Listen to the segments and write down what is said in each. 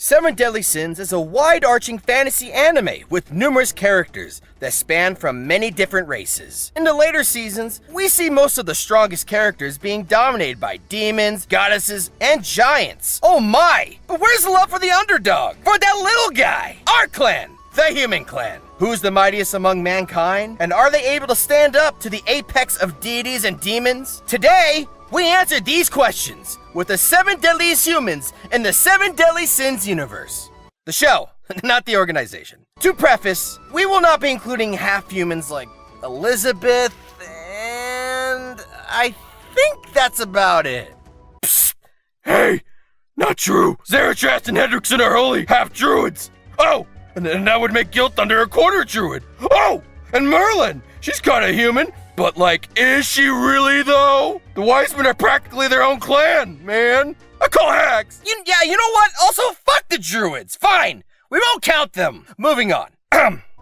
Seven Deadly Sins is a wide-arching fantasy anime with numerous characters that span from many different races. In the later seasons, we see most of the strongest characters being dominated by demons, goddesses, and giants. Oh my! But where's the love for the underdog? For that little guy? Our clan! The Human Clan. Who's the mightiest among mankind? And are they able to stand up to the apex of deities and demons? Today, we answer these questions with the 7 deadliest humans in the 7 Deadly Sins universe. The show, not the organization. To preface, we will not be including half-humans like Elizabeth, and I think that's about it. Psst! Hey! Not true! Zarachast and Hendrickson are holy half-druids! Oh! And that would make Guilt Thunder a quarter druid! Oh! And Merlin! She's kinda human! But like, is she really though? The Wise Men are practically their own clan, man. I call hacks. You know what? Also, fuck the druids. Fine. We won't count them. Moving on.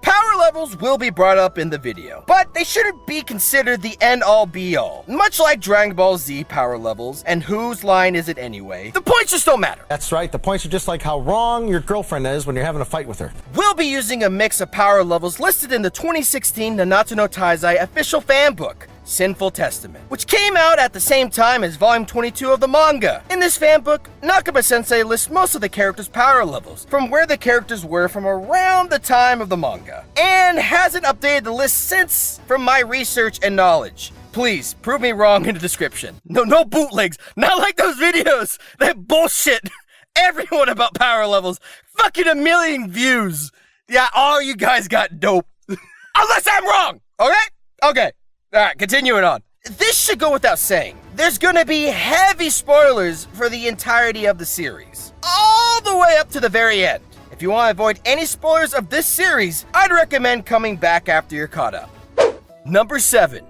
Power levels will be brought up in the video, but they shouldn't be considered the end-all be-all. Much like Dragon Ball Z power levels, and whose line is it anyway, the points just don't matter. That's right, the points are just like how wrong your girlfriend is when you're having a fight with her. We'll be using a mix of power levels listed in the 2016 Nanatsu no Taizai official fan book, Sinful Testament, which came out at the same time as volume 22 of the manga. In this fanbook, Nakaba-sensei lists most of the characters' power levels, from where the characters were from around the time of the manga, and hasn't updated the list since from my research and knowledge. Please, prove me wrong in the description. No bootlegs, not like those videos, that bullshit. Everyone about power levels, fucking 1 million views. Yeah, all you guys got dope. Unless I'm wrong, okay? Alright, continuing on. This should go without saying. There's gonna be heavy spoilers for the entirety of the series, all the way up to the very end. If you want to avoid any spoilers of this series, I'd recommend coming back after you're caught up. Number 7.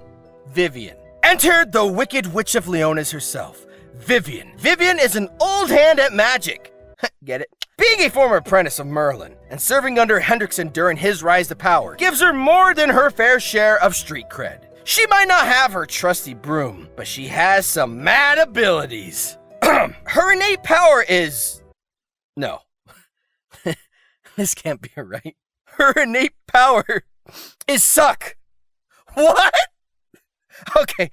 Vivian. Enter the Wicked Witch of Leonis herself, Vivian. Vivian is an old hand at magic. Get it? Being a former apprentice of Merlin and serving under Hendrickson during his rise to power gives her more than her fair share of street cred. She might not have her trusty broom, but she has some mad abilities. Her innate power is... No. This can't be right. Her innate power is suck. What? Okay,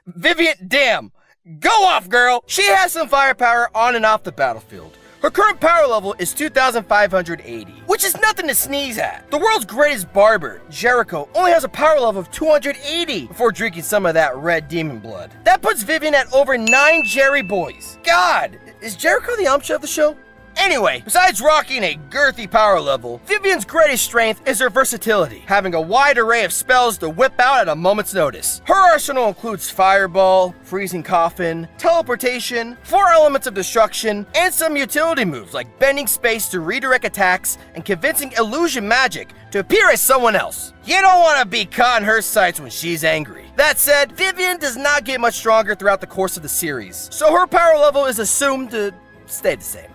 Vivian, damn. Go off, girl. She has some firepower on and off the battlefield. Her current power level is 2,580, which is nothing to sneeze at. The world's greatest barber, Jericho, only has a power level of 280 before drinking some of that red demon blood. That puts Vivian at over 9 Jerry boys. God, is Jericho the Yamcha of the show? Anyway, besides rocking a girthy power level, Vivian's greatest strength is her versatility, having a wide array of spells to whip out at a moment's notice. Her arsenal includes Fireball, Freezing Coffin, Teleportation, 4 Elements of Destruction, and some utility moves like bending space to redirect attacks and convincing illusion magic to appear as someone else. You don't want to be caught in her sights when she's angry. That said, Vivian does not get much stronger throughout the course of the series, so her power level is assumed to stay the same.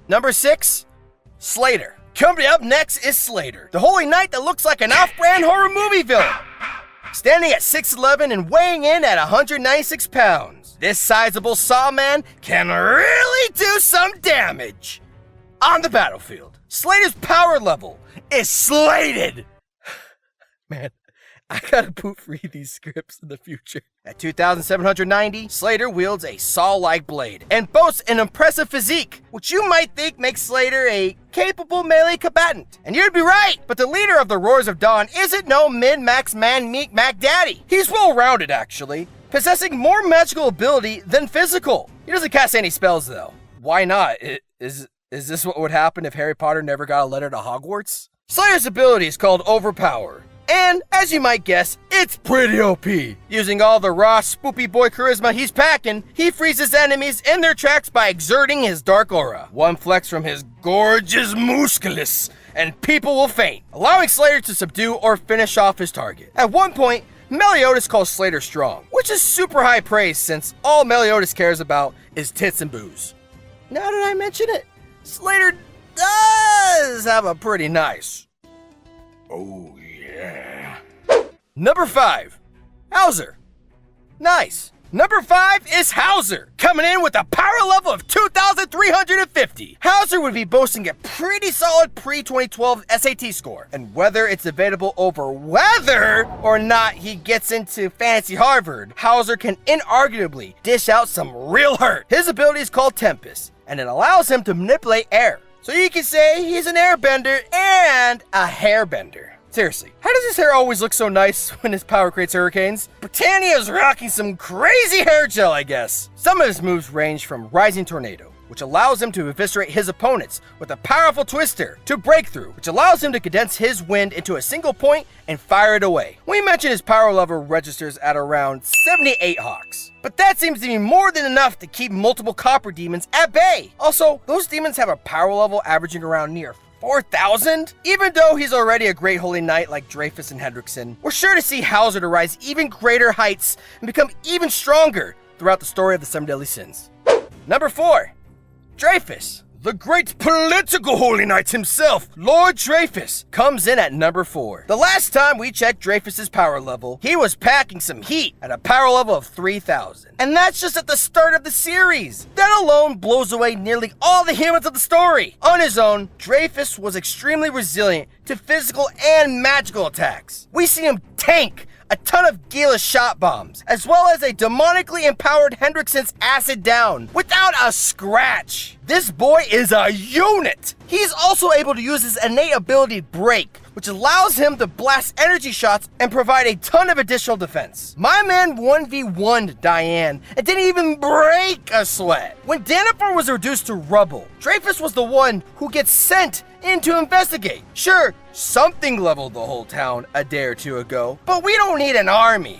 Number 6, Slater. Coming up next is Slater, the holy knight that looks like an off-brand horror movie villain. Standing at 6'11" and weighing in at 196 pounds, this sizable sawman can really do some damage. On the battlefield, Slater's power level is slated. Man, I gotta proofread these scripts in the future. At 2,790, Slater wields a saw-like blade and boasts an impressive physique, which you might think makes Slater a capable melee combatant. And you'd be right, but the leader of the Roars of Dawn isn't no min-max man meek Mac Daddy. He's well-rounded, actually, possessing more magical ability than physical. He doesn't cast any spells, though. Why not? Is this what would happen if Harry Potter never got a letter to Hogwarts? Slater's ability is called Overpower. And, as you might guess, it's pretty OP. Using all the raw, spoopy boy charisma he's packing, he freezes enemies in their tracks by exerting his dark aura. One flex from his gorgeous musculus, and people will faint, allowing Slater to subdue or finish off his target. At one point, Meliodas calls Slater strong, which is super high praise since all Meliodas cares about is tits and booze. Now that I mention it, Slater does have a pretty nice... Oh, yeah. Number 5, Hauser. Nice. Number 5 is Hauser, coming in with a power level of 2,350. Hauser would be boasting a pretty solid pre-2012 SAT score, and whether it's debatable over whether or not he gets into fancy Harvard, Hauser can inarguably dish out some real hurt. His ability is called Tempest, and it allows him to manipulate air. So you can say he's an airbender and a hairbender. Seriously, how does his hair always look so nice when his power creates hurricanes? Britannia's rocking some crazy hair gel, I guess. Some of his moves range from Rising Tornado, which allows him to eviscerate his opponents with a powerful twister, to Breakthrough, which allows him to condense his wind into a single point and fire it away. We mentioned his power level registers at around 78 Hawks, but that seems to be more than enough to keep multiple copper demons at bay. Also, those demons have a power level averaging around near 4,000? Even though he's already a great holy knight like Dreyfus and Hendrickson, we're sure to see Hauser to rise even greater heights and become even stronger throughout the story of the 7 Deadly Sins. Number 4, Dreyfus. The great political holy knight himself, Lord Dreyfus, comes in at number 4. The last time we checked Dreyfus's power level, he was packing some heat at a power level of 3,000. And that's just at the start of the series. That alone blows away nearly all the humans of the story. On his own, Dreyfus was extremely resilient to physical and magical attacks. We see him tank a ton of Gila shot bombs, as well as a demonically empowered Hendrickson's acid down without a scratch. This boy is a unit! He's also able to use his innate ability Break, which allows him to blast energy shots and provide a ton of additional defense. My man 1v1'd Diane and didn't even break a sweat. When Danifer was reduced to rubble, Dreyfus was the one who gets sent in to investigate. Sure, something leveled the whole town a day or two ago, but we don't need an army.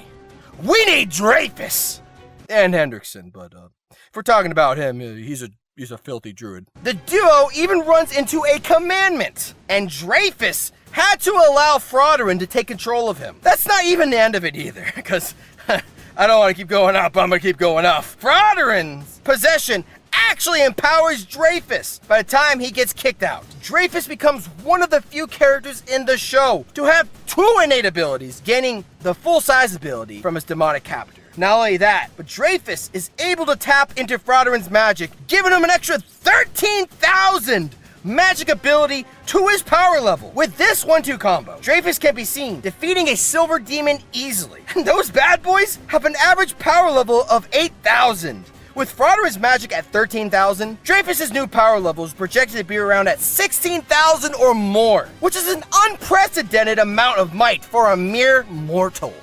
We need Dreyfus! And Hendrickson, but if we're talking about him, he's a filthy druid. The duo even runs into a commandment, and Dreyfus had to allow Frauderin to take control of him. That's not even the end of it either, because I don't want to keep going up, I'm gonna keep going off. Frauderin's possession actually empowers Dreyfus by the time he gets kicked out. Dreyfus becomes one of the few characters in the show to have 2 innate abilities, gaining the full size ability from his demonic captor. Not only that, but Dreyfus is able to tap into Frauderin's magic, giving him an extra 13,000 magic ability to his power level. With this 1-2 combo, Dreyfus can be seen defeating a silver demon easily. And those bad boys have an average power level of 8,000. With Frauderin's magic at 13,000, Dreyfus's new power level is projected to be around at 16,000 or more, which is an unprecedented amount of might for a mere mortal.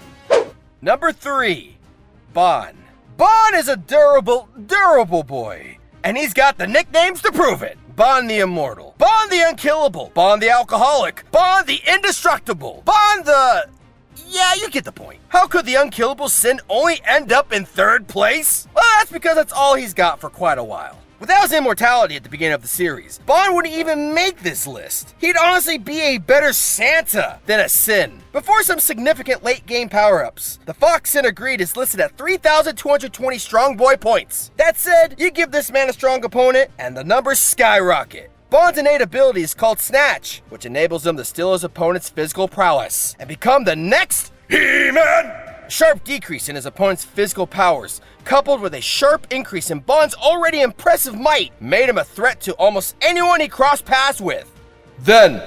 Number 3, Bon. Bon is a durable boy, and he's got the nicknames to prove it. Bon the Immortal, Bon the Unkillable, Bon the Alcoholic, Bon the Indestructible, Bon the... Yeah, you get the point. How could the Unkillable Sin only end up in 3rd place? Well, that's because that's all he's got for quite a while. Without his immortality at the beginning of the series, Bon wouldn't even make this list. He'd honestly be a better Santa than a Sin. Before some significant late game power-ups, the Fox Sin Agreed is listed at 3,220 strong boy points. That said, you give this man a strong opponent, and the numbers skyrocket. Bon's innate ability is called Snatch, which enables him to steal his opponent's physical prowess and become the next He-Man! A sharp decrease in his opponent's physical powers, coupled with a sharp increase in Bon's already impressive might, made him a threat to almost anyone he crossed paths with. Then,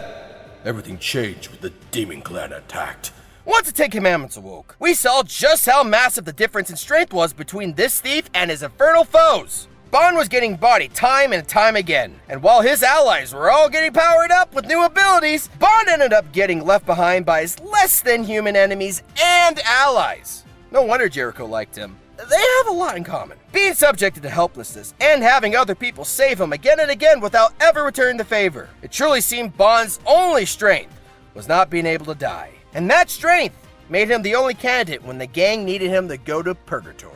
everything changed when the Demon Clan attacked. Once the 10 Commandments awoke, we saw just how massive the difference in strength was between this thief and his infernal foes. Bon was getting bodied time and time again, and while his allies were all getting powered up with new abilities, Bon ended up getting left behind by his less than human enemies and allies. No wonder Jericho liked him. They have a lot in common. Being subjected to helplessness and having other people save him again and again without ever returning the favor. It truly seemed Bon's only strength was not being able to die. And that strength made him the only candidate when the gang needed him to go to purgatory.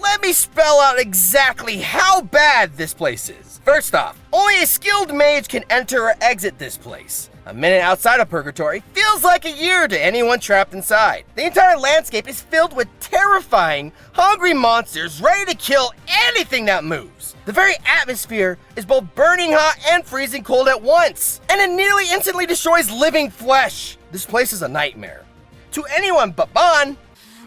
Let me spell out exactly how bad this place is. First off, only a skilled mage can enter or exit this place. A minute outside of Purgatory feels like a year to anyone trapped inside. The entire landscape is filled with terrifying, hungry monsters ready to kill anything that moves. The very atmosphere is both burning hot and freezing cold at once, and it nearly instantly destroys living flesh. This place is a nightmare. To anyone but Bon,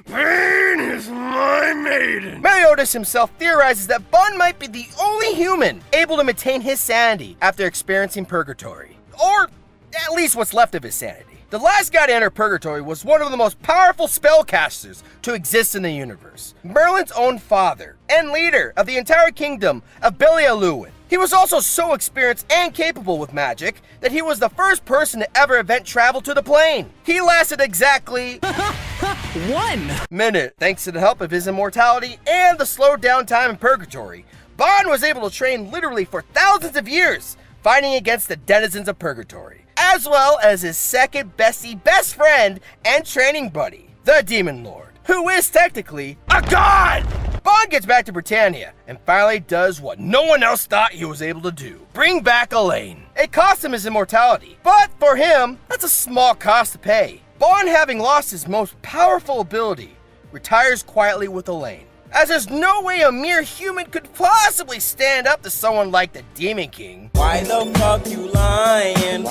Pain is my maiden. Meliodas himself theorizes that Bon might be the only human able to maintain his sanity after experiencing purgatory. Or at least what's left of his sanity. The last guy to enter Purgatory was one of the most powerful spellcasters to exist in the universe, Merlin's own father, and leader of the entire kingdom of Belialuin. He was also so experienced and capable with magic that he was the first person to ever event travel to the plane. He lasted exactly 1 minute. Thanks to the help of his immortality and the slowed down time in Purgatory, Bon was able to train literally for thousands of years, fighting against the denizens of Purgatory, as well as his second best friend and training buddy, the Demon Lord, who is technically a god! Bon gets back to Britannia and finally does what no one else thought he was able to do: bring back Elaine. It cost him his immortality, but for him, that's a small cost to pay. Bon, having lost his most powerful ability, retires quietly with Elaine, as there's no way a mere human could possibly stand up to someone like the Demon King. Why the fuck you lying?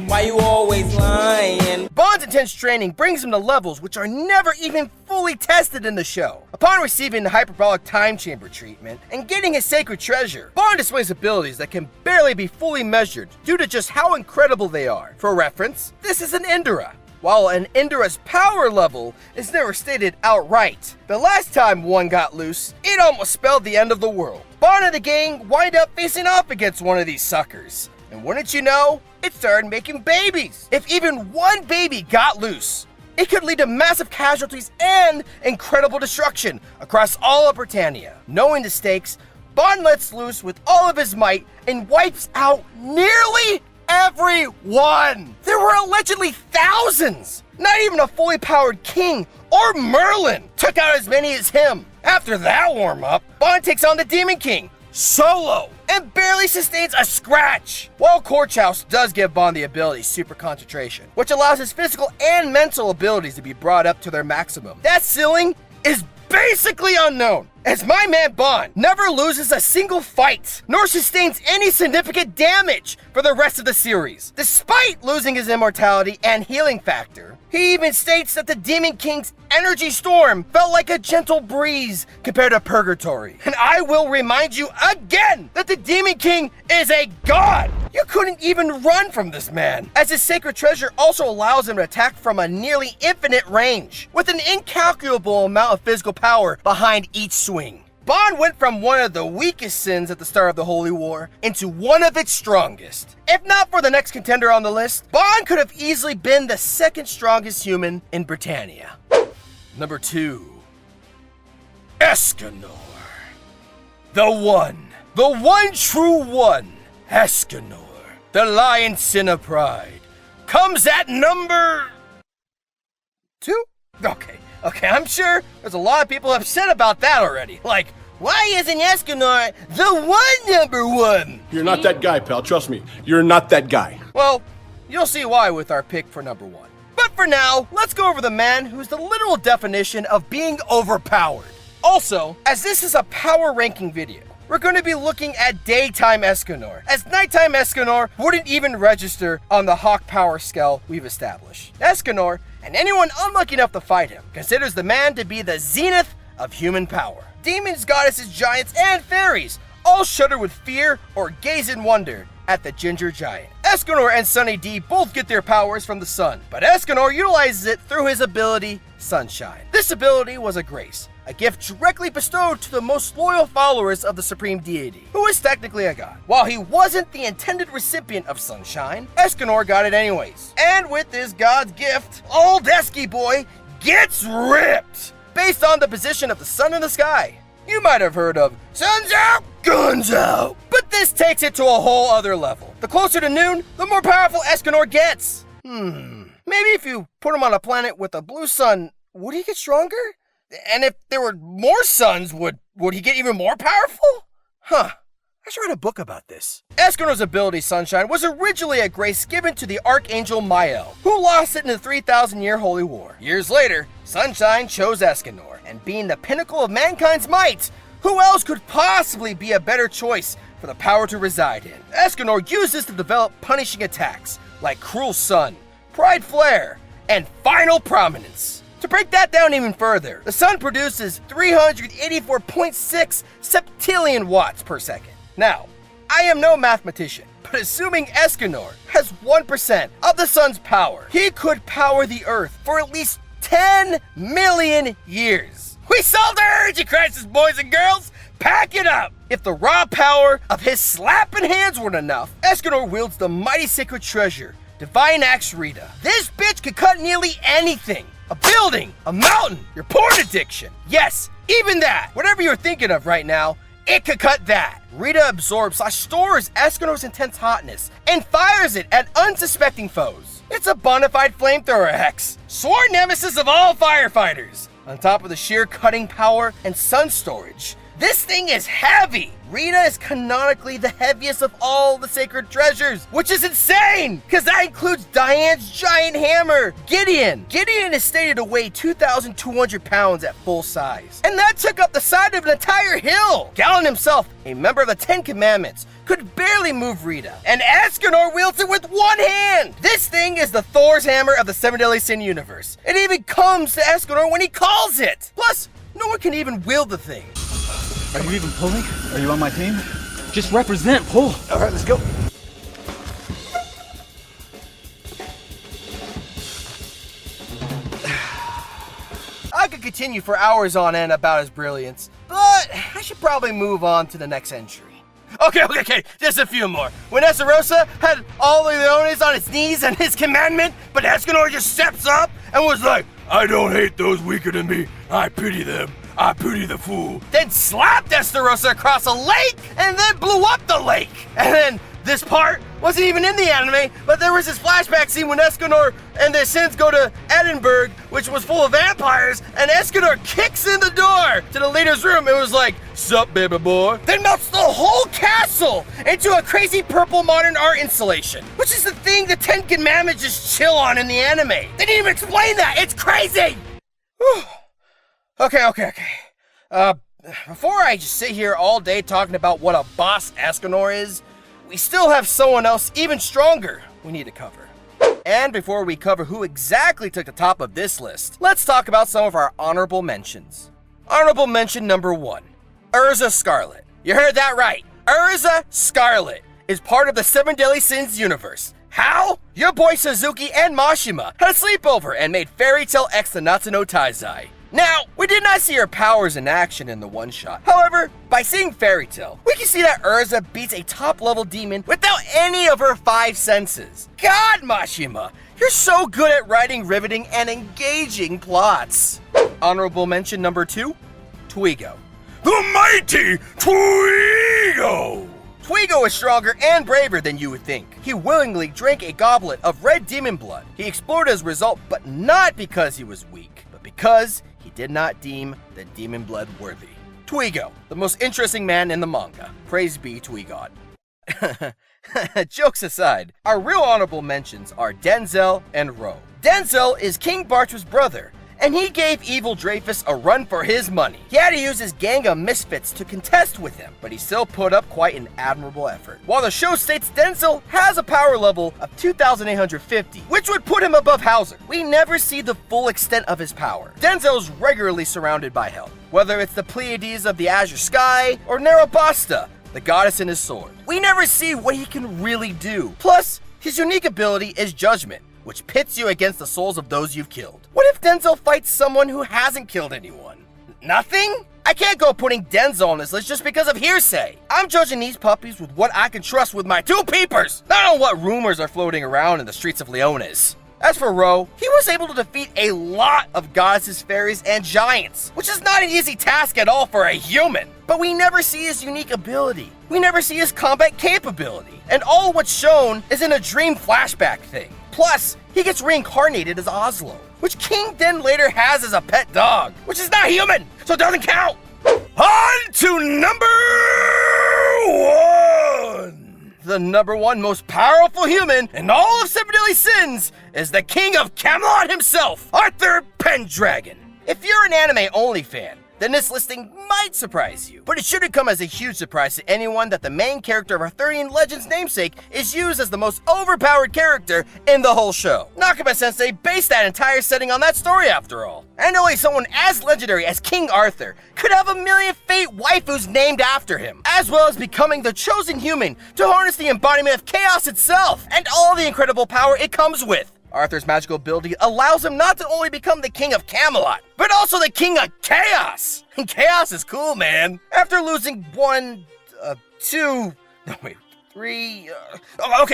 Why you always lying? Bon's intense training brings him to levels which are never even fully tested in the show. Upon receiving the hyperbolic time chamber treatment and getting his sacred treasure, Bon displays abilities that can barely be fully measured due to just how incredible they are. For reference, this is an Indra, while an Indra's power level is never stated outright. The last time one got loose, it almost spelled the end of the world. Bon and the gang wind up facing off against one of these suckers. And wouldn't you know, it started making babies. If even one baby got loose, it could lead to massive casualties and incredible destruction across all of Britannia. Knowing the stakes, Bon lets loose with all of his might and wipes out nearly everyone! There were allegedly thousands! Not even a fully powered king or Merlin took out as many as him. After that warm-up, Bon takes on the Demon King solo and barely sustains a scratch. While Corchhouse does give Bon the ability Super Concentration, which allows his physical and mental abilities to be brought up to their maximum, that ceiling is basically unknown, as my man Bon never loses a single fight, nor sustains any significant damage for the rest of the series. Despite losing his immortality and healing factor, he even states that the Demon King's energy storm felt like a gentle breeze compared to Purgatory. And I will remind you again that the Demon King is a god! You couldn't even run from this man, as his sacred treasure also allows him to attack from a nearly infinite range, with an incalculable amount of physical power behind each swing. Bon went from one of the weakest sins at the start of the Holy War into one of its strongest. If not for the next contender on the list, Bon could have easily been the second strongest human in Britannia. Number 2. Eskenor. The one true one, Eskenor. The Lion Sin of Pride comes at number 2? Okay, I'm sure there's a lot of people upset about that already. Like, why isn't Eskenor the number 1? You're not that guy, pal. Trust me. You're not that guy. Well, you'll see why with our pick for number 1. But for now, let's go over the man who's the literal definition of being overpowered. Also, as this is a power ranking video, we're going to be looking at daytime Eskenor, as nighttime Eskenor wouldn't even register on the Hawk power scale we've established. Eskenor, and anyone unlucky enough to fight him, considers the man to be the zenith of human power. Demons, goddesses, giants, and fairies all shudder with fear or gaze in wonder at the Ginger Giant. Eskenor and Sunny D both get their powers from the sun, but Eskenor utilizes it through his ability, Sunshine. This ability was a grace, a gift directly bestowed to the most loyal followers of the Supreme Deity, who is technically a god. While he wasn't the intended recipient of Sunshine, Eskenor got it anyways. And with this god's gift, old Esky boy gets ripped! Based on the position of the sun in the sky. You might have heard of sun's out, guns out. But this takes it to a whole other level. The closer to noon, the more powerful Eskenor gets. Maybe if you put him on a planet with a blue sun, would he get stronger? And if there were more suns, would he get even more powerful? I should write a book about this. Eskenor's ability, Sunshine, was originally a grace given to the Archangel Mael, who lost it in the 3,000-year Holy War. Years later, Sunshine chose Eskenor, and being the pinnacle of mankind's might, who else could possibly be a better choice for the power to reside in? Eskenor used this to develop punishing attacks, like Cruel Sun, Pride Flare, and Final Prominence, to To break that down even further, the sun produces 384.6 septillion watts per second. Now, I am no mathematician, but assuming Eskenor has 1% of the sun's power, he could power the Earth for at least 10 million years. We solved our energy crisis, boys and girls! Pack it up! If the raw power of his slapping hands weren't enough, Eskenor wields the mighty sacred treasure, Divine Axe Rita. This bitch could cut nearly anything. A building, a mountain, your porn addiction. Yes, even that. Whatever you're thinking of right now, it could cut that. Rita absorbs/stores Eskenor's intense hotness and fires it at unsuspecting foes. It's a bona fide flamethrower hex, sworn nemesis of all firefighters. On top of the sheer cutting power and sun storage, this thing is heavy! Rita is canonically the heaviest of all the sacred treasures, which is insane! Because that includes Diane's giant hammer, Gideon. Gideon is stated to weigh 2,200 pounds at full size. And that took up the side of an entire hill! Galen himself, a member of the 10 Commandments, could barely move Rita, and Eskenor wields it with one hand! This thing is the Thor's hammer of the Seven Deadly Sin universe. It even comes to Eskenor when he calls it! Plus, no one can even wield the thing. Are you even pulling? Are you on my team? Just represent, pull. All right, let's go. I could continue for hours on end about his brilliance, but I should probably move on to the next entry. Okay, just a few more. When Essarosa had all the Leones on its knees and his commandment, but Eskenor just steps up and was like, I don't hate those weaker than me. I pity them. I pity the fool. Then slapped Essarosa across a lake and then blew up the lake. And then this part wasn't even in the anime, but there was this flashback scene when Eskenor and the Sins go to Edinburgh, which was full of vampires, and Eskenor kicks in the door to the leader's room and was like, "Sup, baby boy?" Then melts the whole castle into a crazy purple modern art installation, which is the thing the 10 Commandments just chill on in the anime. They didn't even explain that. It's crazy. Whew. Okay. Before I just sit here all day talking about what a boss Eskenor is, we still have someone else even stronger we need to cover. And before we cover who exactly took the top of this list, let's talk about some of our honorable mentions. Honorable mention number 1, Urza Scarlet. You heard that right. Urza Scarlet is part of the Seven Deadly Sins universe. How? Your boy Suzuki and Mashima had a sleepover and made Fairy Tail X the Natsu no Taizai. Now, we did not see her powers in action in the one-shot. However, by seeing Fairy Tail, we can see that Urza beats a top-level demon without any of her 5 senses. God, Mashima, you're so good at writing riveting and engaging plots. Honorable mention number 2, Twigo. The mighty Twigo! Twigo is stronger and braver than you would think. He willingly drank a goblet of red demon blood. He explored as a result, but not because he was weak, but because he did not deem the demon blood worthy. Twigo, the most interesting man in the manga. Praise be Twigod. Jokes aside, our real honorable mentions are Denzel and Ro. Denzel is King Bartra's brother, and he gave evil Dreyfus a run for his money. He had to use his gang of misfits to contest with him, but he still put up quite an admirable effort. While the show states Denzel has a power level of 2,850, which would put him above Hauser, we never see the full extent of his power. Denzel is regularly surrounded by help, whether it's the Pleiades of the Azure Sky or Narabasta, the goddess in his sword. We never see what he can really do. Plus, his unique ability is Judgment, which pits you against the souls of those you've killed. What if Denzel fights someone who hasn't killed anyone? Nothing? I can't go putting Denzel on this list just because of hearsay. I'm judging these puppies with what I can trust with my 2 peepers, not on what rumors are floating around in the streets of Leones. As for Ro, he was able to defeat a lot of goddesses, fairies, and giants, which is not an easy task at all for a human. But we never see his unique ability. We never see his combat capability. And all what's shown is in a dream flashback thing. Plus, he gets reincarnated as Oslo, which King then later has as a pet dog, which is not human, so it doesn't count. On to number 1! The number 1 most powerful human in all of Seven Deadly Sins is the King of Camelot himself, Arthur Pendragon. If you're an anime-only fan, then this listing might surprise you. But it shouldn't come as a huge surprise to anyone that the main character of Arthurian Legend's namesake is used as the most overpowered character in the whole show. Nakaba-sensei based that entire setting on that story after all. And only someone as legendary as King Arthur could have a million fate waifus named after him, as well as becoming the chosen human to harness the embodiment of chaos itself and all the incredible power it comes with. Arthur's magical ability allows him not to only become the king of Camelot, but also the king of chaos. And chaos is cool, man. After losing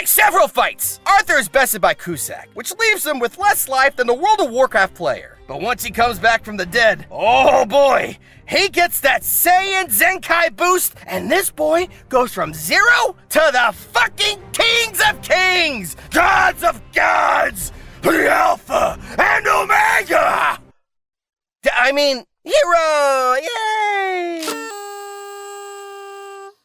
several fights, Arthur is bested by Cusack, which leaves him with less life than the World of Warcraft player. But once he comes back from the dead, oh boy, he gets that Saiyan Zenkai boost, and this boy goes from 0 to the fucking kings of kings, gods of gods, the Alpha and Omega! Hero! Yay!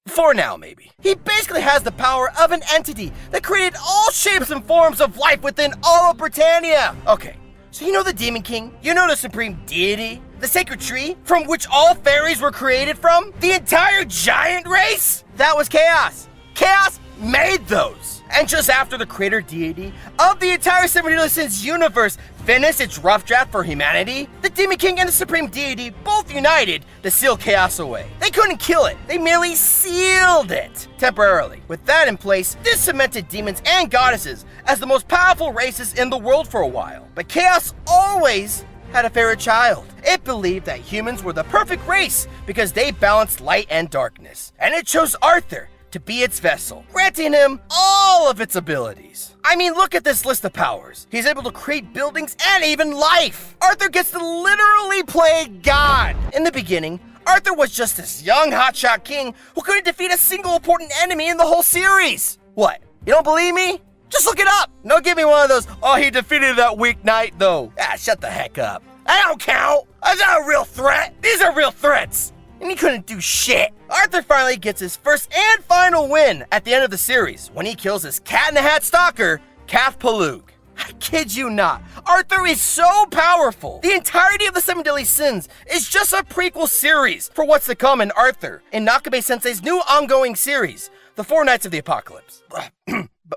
For now, maybe. He basically has the power of an entity that created all shapes and forms of life within all of Britannia. Okay, so you know the Demon King? You know the Supreme Deity? The Sacred Tree, from which all fairies were created from? The entire giant race? That was Chaos. Chaos made those. And just after the creator deity of the entire Seven Deadly Sins universe finished its rough draft for humanity, the Demon King and the Supreme Deity both united to seal Chaos away. They couldn't kill it, they merely sealed it temporarily. With that in place, this cemented demons and goddesses as the most powerful races in the world for a while. But Chaos always had a favorite child. It believed that humans were the perfect race because they balanced light and darkness. And it chose Arthur to be its vessel, granting him all of its abilities. Look at this list of powers. He's able to create buildings and even life. Arthur gets to literally play God. In the beginning, Arthur was just this young hotshot king who couldn't defeat a single important enemy in the whole series. What? You don't believe me? Just look it up. Don't give me one of those, oh, he defeated that weak knight though. Shut the heck up. I don't count. That's not a real threat. These are real threats. And he couldn't do shit. Arthur finally gets his first and final win at the end of the series when he kills his cat-in-the-hat stalker, Kath Palug. I kid you not, Arthur is so powerful. The entirety of the Seven Deadly Sins is just a prequel series for what's to come in Arthur in Nakabe-sensei's new ongoing series, The Four Knights of the Apocalypse. But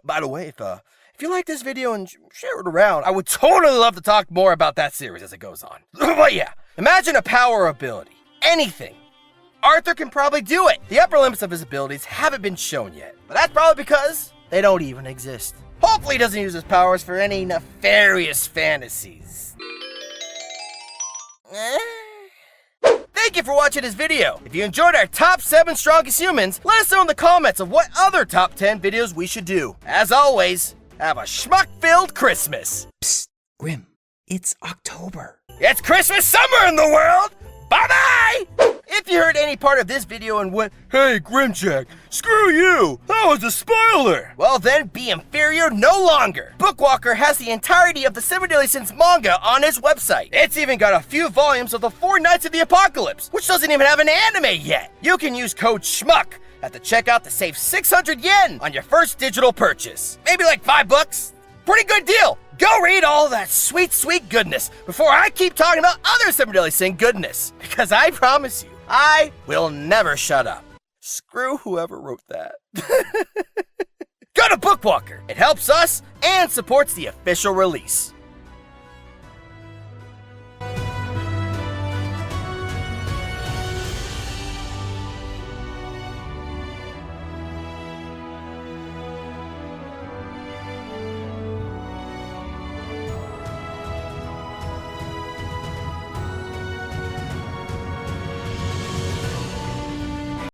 by the way, if you like this video and share it around, I would totally love to talk more about that series as it goes on. But yeah, imagine a power or ability, anything. Arthur can probably do it. The upper limits of his abilities haven't been shown yet, but that's probably because they don't even exist. Hopefully he doesn't use his powers for any nefarious fantasies. Thank you for watching this video. If you enjoyed our top 7 strongest humans, let us know in the comments of what other top 10 videos we should do. As always, have a schmuck-filled Christmas. Psst, Grim, it's October. It's Christmas summer in the world! Bye-bye! If you heard any part of this video and went, hey, Grimmjack, screw you, that was a spoiler! Well then, be inferior no longer. Bookwalker has the entirety of the Seven Deadly Sins manga on his website. It's even got a few volumes of the Four Knights of the Apocalypse, which doesn't even have an anime yet. You can use code SHMUCK at the checkout to save 600 yen on your first digital purchase. Maybe like $5. Pretty good deal. Go read all that sweet, sweet goodness before I keep talking about other Seven Deadly Sin goodness. Because I promise you, I will never shut up. Screw whoever wrote that. Go to Bookwalker. It helps us and supports the official release.